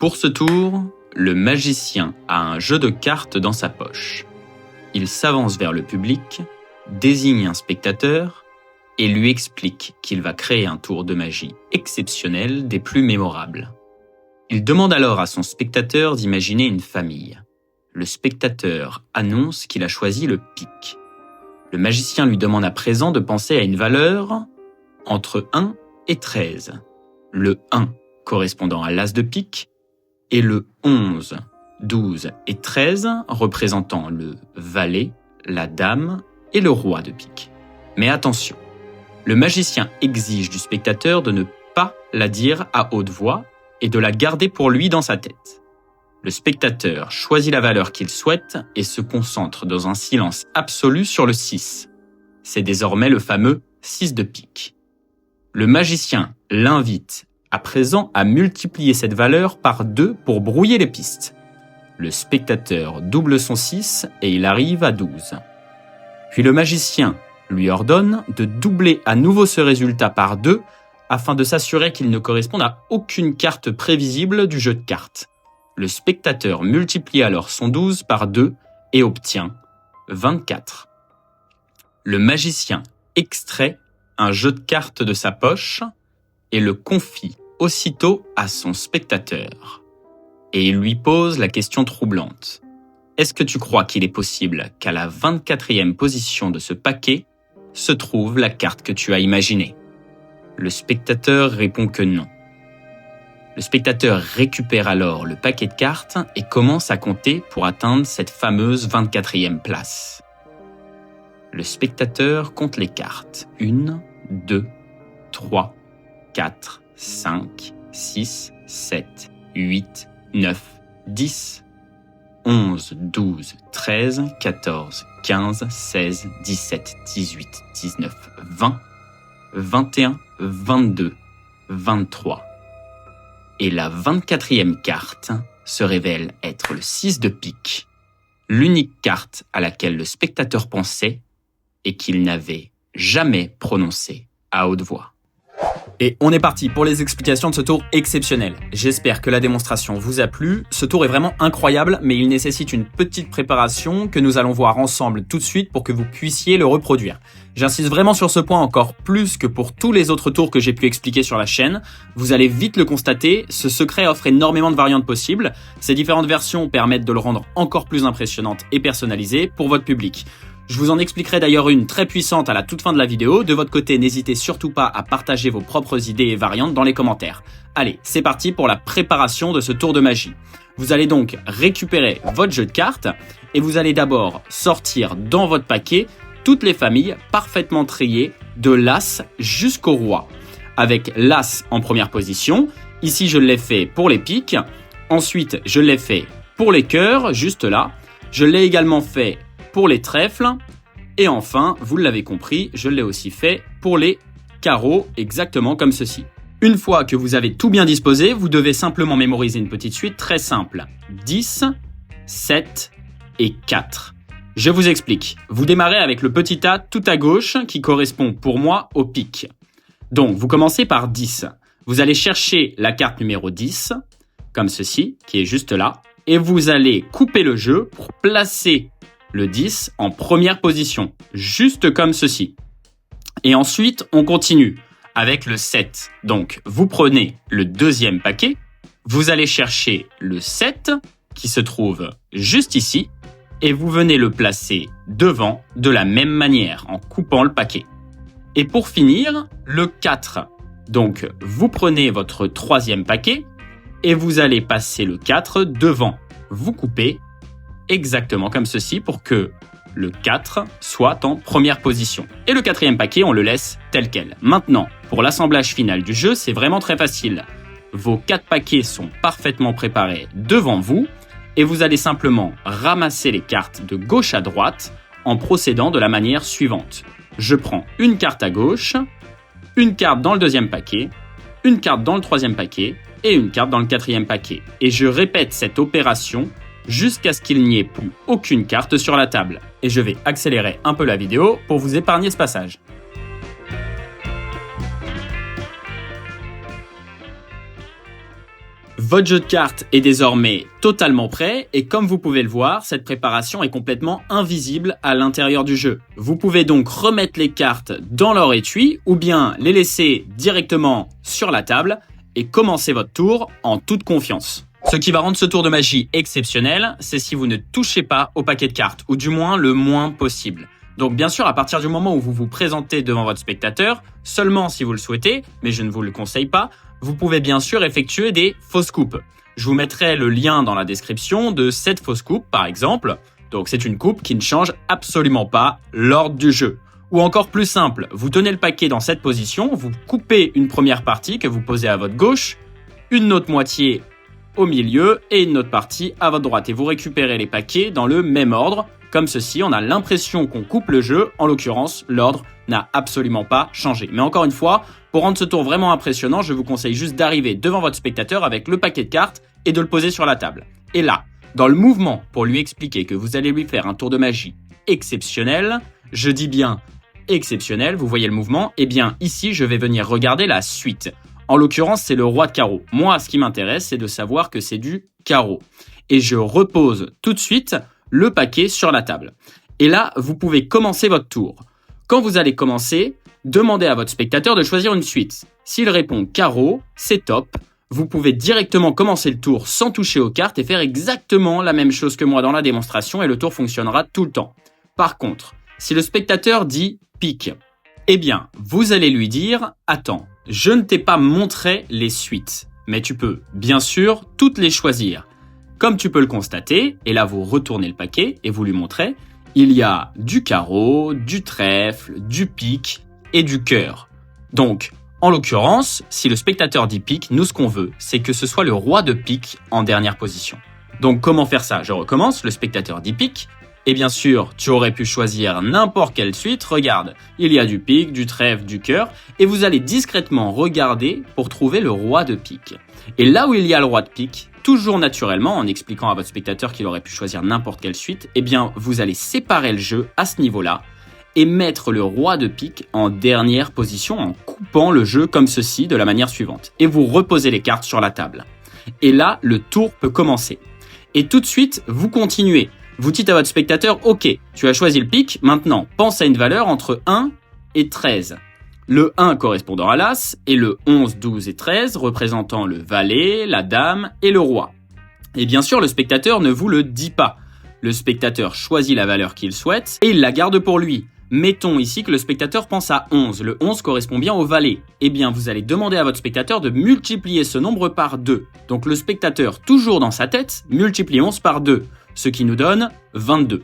Pour ce tour, le magicien a un jeu de cartes dans sa poche. Il s'avance vers le public, désigne un spectateur et lui explique qu'il va créer un tour de magie exceptionnel des plus mémorables. Il demande alors à son spectateur d'imaginer une famille. Le spectateur annonce qu'il a choisi le pic. Le magicien lui demande à présent de penser à une valeur entre 1 et 13. Le 1 correspondant à l'as de pique et le 11, 12 et 13 représentant le valet, la dame et le roi de pique. Mais attention, le magicien exige du spectateur de ne pas la dire à haute voix et de la garder pour lui dans sa tête. Le spectateur choisit la valeur qu'il souhaite et se concentre dans un silence absolu sur le 6. C'est désormais le fameux 6 de pique. Le magicien l'invite à présent à multiplier cette valeur par 2 pour brouiller les pistes. Le spectateur double son 6 et il arrive à 12. Puis le magicien lui ordonne de doubler à nouveau ce résultat par 2 afin de s'assurer qu'il ne corresponde à aucune carte prévisible du jeu de cartes. Le spectateur multiplie alors son 12 par 2 et obtient 24. Le magicien extrait un jeu de cartes de sa poche et le confie aussitôt à son spectateur. Et il lui pose la question troublante. Est-ce que tu crois qu'il est possible qu'à la 24e position de ce paquet se trouve la carte que tu as imaginée ? Le spectateur répond que non. Le spectateur récupère alors le paquet de cartes et commence à compter pour atteindre cette fameuse 24e place. Le spectateur compte les cartes. 1, 2, 3, 4, 5, 6, 7, 8, 9, 10, 11, 12, 13, 14, 15, 16, 17, 18, 19, 20, 21, 22, 23. Et la 24e carte se révèle être le 6 de pique, l'unique carte à laquelle le spectateur pensait et qu'il n'avait jamais prononcée à haute voix. Et on est parti pour les explications de ce tour exceptionnel. J'espère que la démonstration vous a plu. Ce tour est vraiment incroyable, mais il nécessite une petite préparation que nous allons voir ensemble tout de suite pour que vous puissiez le reproduire. J'insiste vraiment sur ce point encore plus que pour tous les autres tours que j'ai pu expliquer sur la chaîne. Vous allez vite le constater, ce secret offre énormément de variantes possibles. Ces différentes versions permettent de le rendre encore plus impressionnante et personnalisé pour votre public. Je vous en expliquerai d'ailleurs une très puissante à la toute fin de la vidéo. De votre côté, n'hésitez surtout pas à partager vos propres idées et variantes dans les commentaires. Allez, c'est parti pour la préparation de ce tour de magie. Vous allez donc récupérer votre jeu de cartes et vous allez d'abord sortir dans votre paquet toutes les familles parfaitement triées de l'As jusqu'au Roi. Avec l'As en première position. Ici, je l'ai fait pour les piques. Ensuite, je l'ai fait pour les cœurs, juste là. Je l'ai également fait pour les trèfles, et enfin, vous l'avez compris, je l'ai aussi fait pour les carreaux, exactement comme ceci. Une fois que vous avez tout bien disposé, vous devez simplement mémoriser une petite suite très simple. 10, 7 et 4. Je vous explique. Vous démarrez avec le petit A tout à gauche qui correspond pour moi au pic. Donc, vous commencez par 10. Vous allez chercher la carte numéro 10, comme ceci, qui est juste là, et vous allez couper le jeu pour placer le 10 en première position, juste comme ceci. Et ensuite, on continue avec le 7. Donc, vous prenez le deuxième paquet, vous allez chercher le 7 qui se trouve juste ici et vous venez le placer devant de la même manière en coupant le paquet. Et pour finir, le 4. Donc, vous prenez votre troisième paquet et vous allez passer le 4 devant. Vous coupez exactement comme ceci pour que le 4 soit en première position. Et le quatrième paquet, on le laisse tel quel. Maintenant, pour l'assemblage final du jeu, c'est vraiment très facile. Vos 4 paquets sont parfaitement préparés devant vous et vous allez simplement ramasser les cartes de gauche à droite en procédant de la manière suivante. Je prends une carte à gauche, une carte dans le deuxième paquet, une carte dans le troisième paquet et une carte dans le quatrième paquet. Et je répète cette opération jusqu'à ce qu'il n'y ait plus aucune carte sur la table. Et je vais accélérer un peu la vidéo pour vous épargner ce passage. Votre jeu de cartes est désormais totalement prêt et comme vous pouvez le voir, cette préparation est complètement invisible à l'intérieur du jeu. Vous pouvez donc remettre les cartes dans leur étui ou bien les laisser directement sur la table et commencer votre tour en toute confiance. Ce qui va rendre ce tour de magie exceptionnel, c'est si vous ne touchez pas au paquet de cartes, ou du moins le moins possible. Donc bien sûr, à partir du moment où vous vous présentez devant votre spectateur, seulement si vous le souhaitez, mais je ne vous le conseille pas, vous pouvez bien sûr effectuer des fausses coupes. Je vous mettrai le lien dans la description de cette fausse coupe par exemple. Donc c'est une coupe qui ne change absolument pas l'ordre du jeu. Ou encore plus simple, vous tenez le paquet dans cette position, vous coupez une première partie que vous posez à votre gauche, une autre moitié au milieu et une autre partie à votre droite. Et vous récupérez les paquets dans le même ordre. Comme ceci, on a l'impression qu'on coupe le jeu. En l'occurrence, l'ordre n'a absolument pas changé. Mais encore une fois, pour rendre ce tour vraiment impressionnant, je vous conseille juste d'arriver devant votre spectateur avec le paquet de cartes et de le poser sur la table. Et là, dans le mouvement pour lui expliquer que vous allez lui faire un tour de magie exceptionnel, je dis bien exceptionnel, vous voyez le mouvement, et bien ici, je vais venir regarder la suite. En l'occurrence, c'est le roi de carreau. Moi, ce qui m'intéresse, c'est de savoir que c'est du carreau. Et je repose tout de suite le paquet sur la table. Et là, vous pouvez commencer votre tour. Quand vous allez commencer, demandez à votre spectateur de choisir une suite. S'il répond carreau, c'est top. Vous pouvez directement commencer le tour sans toucher aux cartes et faire exactement la même chose que moi dans la démonstration et le tour fonctionnera tout le temps. Par contre, si le spectateur dit pique, eh bien, vous allez lui dire « Attends, je ne t'ai pas montré les suites, mais tu peux, bien sûr, toutes les choisir. » Comme tu peux le constater, et là vous retournez le paquet et vous lui montrez, il y a du carreau, du trèfle, du pique et du cœur. Donc, en l'occurrence, si le spectateur dit pique, nous ce qu'on veut, c'est que ce soit le roi de pique en dernière position. Donc comment faire ça? Je recommence, le spectateur dit pique, et bien sûr, tu aurais pu choisir n'importe quelle suite, regarde, il y a du pique, du trèfle, du cœur, et vous allez discrètement regarder pour trouver le roi de pique. Et là où il y a le roi de pique, toujours naturellement, en expliquant à votre spectateur qu'il aurait pu choisir n'importe quelle suite, eh bien, vous allez séparer le jeu à ce niveau-là et mettre le roi de pique en dernière position en coupant le jeu comme ceci de la manière suivante. Et vous reposez les cartes sur la table. Et là, le tour peut commencer. Et tout de suite, vous continuez. Vous dites à votre spectateur, ok, tu as choisi le pique, maintenant pense à une valeur entre 1 et 13. Le 1 correspondant à l'as et le 11, 12 et 13 représentant le valet, la dame et le roi. Et bien sûr, le spectateur ne vous le dit pas. Le spectateur choisit la valeur qu'il souhaite et il la garde pour lui. Mettons ici que le spectateur pense à 11. Le 11 correspond bien au valet. Eh bien, vous allez demander à votre spectateur de multiplier ce nombre par 2. Donc le spectateur, toujours dans sa tête, multiplie 11 par 2, ce qui nous donne 22.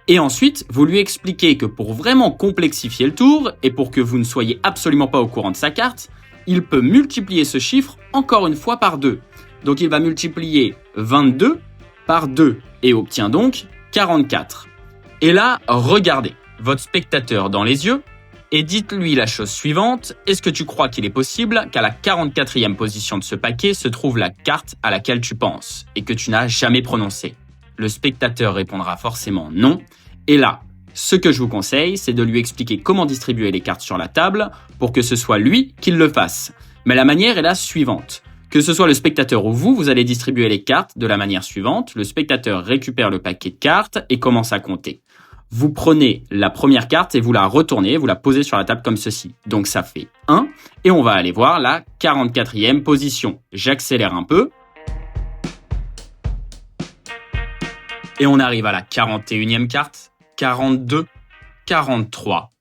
Et ensuite, vous lui expliquez que pour vraiment complexifier le tour, et pour que vous ne soyez absolument pas au courant de sa carte, il peut multiplier ce chiffre encore une fois par 2. Donc il va multiplier 22 par 2 et obtient donc 44. Et là, regardez votre spectateur dans les yeux et dites-lui la chose suivante. Est-ce que tu crois qu'il est possible qu'à la 44e position de ce paquet se trouve la carte à laquelle tu penses et que tu n'as jamais prononcée? Le spectateur répondra forcément non. Et là, ce que je vous conseille, c'est de lui expliquer comment distribuer les cartes sur la table pour que ce soit lui qui le fasse. Mais la manière est la suivante. Que ce soit le spectateur ou vous, vous allez distribuer les cartes de la manière suivante. Le spectateur récupère le paquet de cartes et commence à compter. Vous prenez la première carte et vous la retournez, vous la posez sur la table comme ceci. Donc ça fait 1 et on va aller voir la 44e position. J'accélère un peu. Et on arrive à la 41e carte, 42, 43.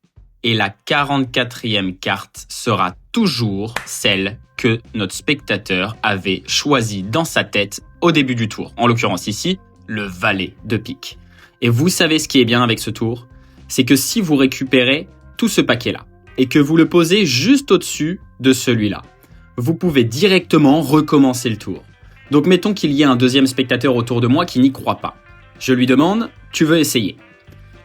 Et la 44e carte sera toujours celle que notre spectateur avait choisie dans sa tête au début du tour. En l'occurrence ici, le valet de pique. Et vous savez ce qui est bien avec ce tour? C'est que si vous récupérez tout ce paquet-là et que vous le posez juste au-dessus de celui-là, vous pouvez directement recommencer le tour. Donc mettons qu'il y ait un deuxième spectateur autour de moi qui n'y croit pas. Je lui demande « Tu veux essayer ?»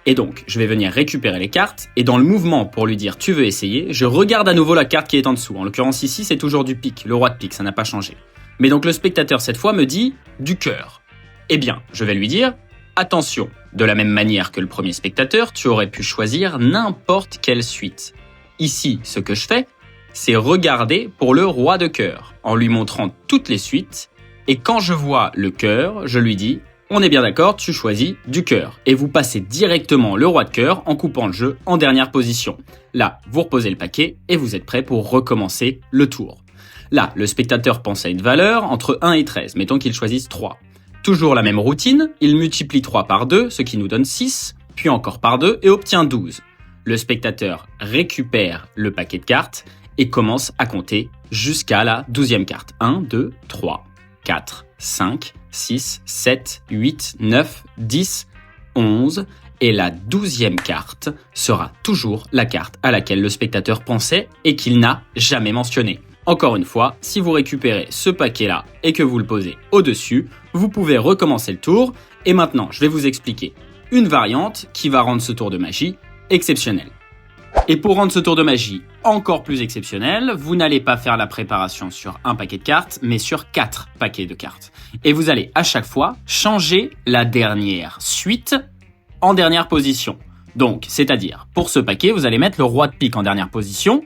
Et donc, je vais venir récupérer les cartes et dans le mouvement pour lui dire « Tu veux essayer ?» je regarde à nouveau la carte qui est en dessous. En l'occurrence ici, c'est toujours du pique, le roi de pique, ça n'a pas changé. Mais donc le spectateur cette fois me dit « Du cœur ». Eh bien, je vais lui dire « Attention, de la même manière que le premier spectateur, tu aurais pu choisir n'importe quelle suite. Ici, ce que je fais, c'est regarder pour le roi de cœur en lui montrant toutes les suites Et quand je vois le cœur, je lui dis « On est bien d'accord, tu choisis du cœur ». Et vous passez directement le roi de cœur en coupant le jeu en dernière position. Là, vous reposez le paquet et vous êtes prêt pour recommencer le tour. Là, le spectateur pense à une valeur entre 1 et 13, mettons qu'il choisisse 3. Toujours la même routine, il multiplie 3 par 2, ce qui nous donne 6, puis encore par 2 et obtient 12. Le spectateur récupère le paquet de cartes et commence à compter jusqu'à la 12e carte. 1, 2, 3, 4, 5, 6, 7, 8, 9, 10, 11. Et la 12e carte sera toujours la carte à laquelle le spectateur pensait et qu'il n'a jamais mentionnée. Encore une fois, si vous récupérez ce paquet-là et que vous le posez au-dessus, vous pouvez recommencer le tour. Et maintenant, je vais vous expliquer une variante qui va rendre ce tour de magie exceptionnel. Et pour rendre ce tour de magie encore plus exceptionnel, vous n'allez pas faire la préparation sur un paquet de cartes, mais sur 4 paquets de cartes. Et vous allez à chaque fois changer la dernière suite en dernière position. Donc, c'est-à-dire, pour ce paquet, vous allez mettre le roi de pique en dernière position,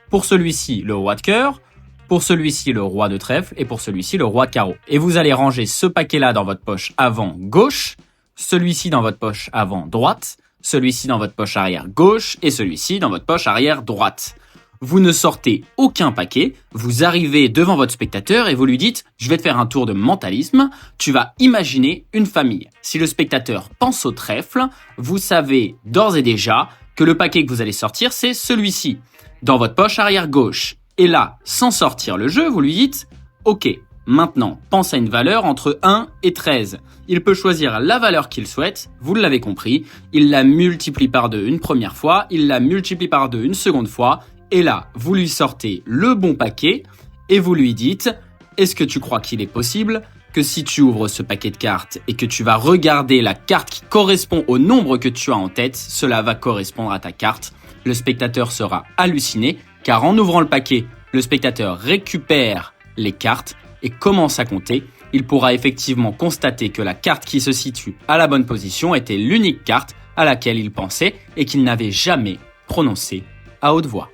pour celui-ci, le roi de cœur, pour celui-ci, le roi de trèfle, et pour celui-ci, le roi de carreau. Et vous allez ranger ce paquet-là dans votre poche avant gauche, celui-ci dans votre poche avant droite, celui-ci dans votre poche arrière gauche, et celui-ci dans votre poche arrière droite. Vous ne sortez aucun paquet, vous arrivez devant votre spectateur et vous lui dites « Je vais te faire un tour de mentalisme, tu vas imaginer une famille ». Si le spectateur pense au trèfle, vous savez d'ores et déjà que le paquet que vous allez sortir, c'est celui-ci, dans votre poche arrière gauche. Et là, sans sortir le jeu, vous lui dites « Ok, maintenant, pense à une valeur entre 1 et 13 ». Il peut choisir la valeur qu'il souhaite, vous l'avez compris, il la multiplie par 2 une première fois, il la multiplie par 2 une seconde fois, et là, vous lui sortez le bon paquet et vous lui dites « Est-ce que tu crois qu'il est possible que si tu ouvres ce paquet de cartes et que tu vas regarder la carte qui correspond au nombre que tu as en tête, cela va correspondre à ta carte ?» Le spectateur sera halluciné car en ouvrant le paquet, le spectateur récupère les cartes et commence à compter. Il pourra effectivement constater que la carte qui se situe à la bonne position était l'unique carte à laquelle il pensait et qu'il n'avait jamais prononcée à haute voix.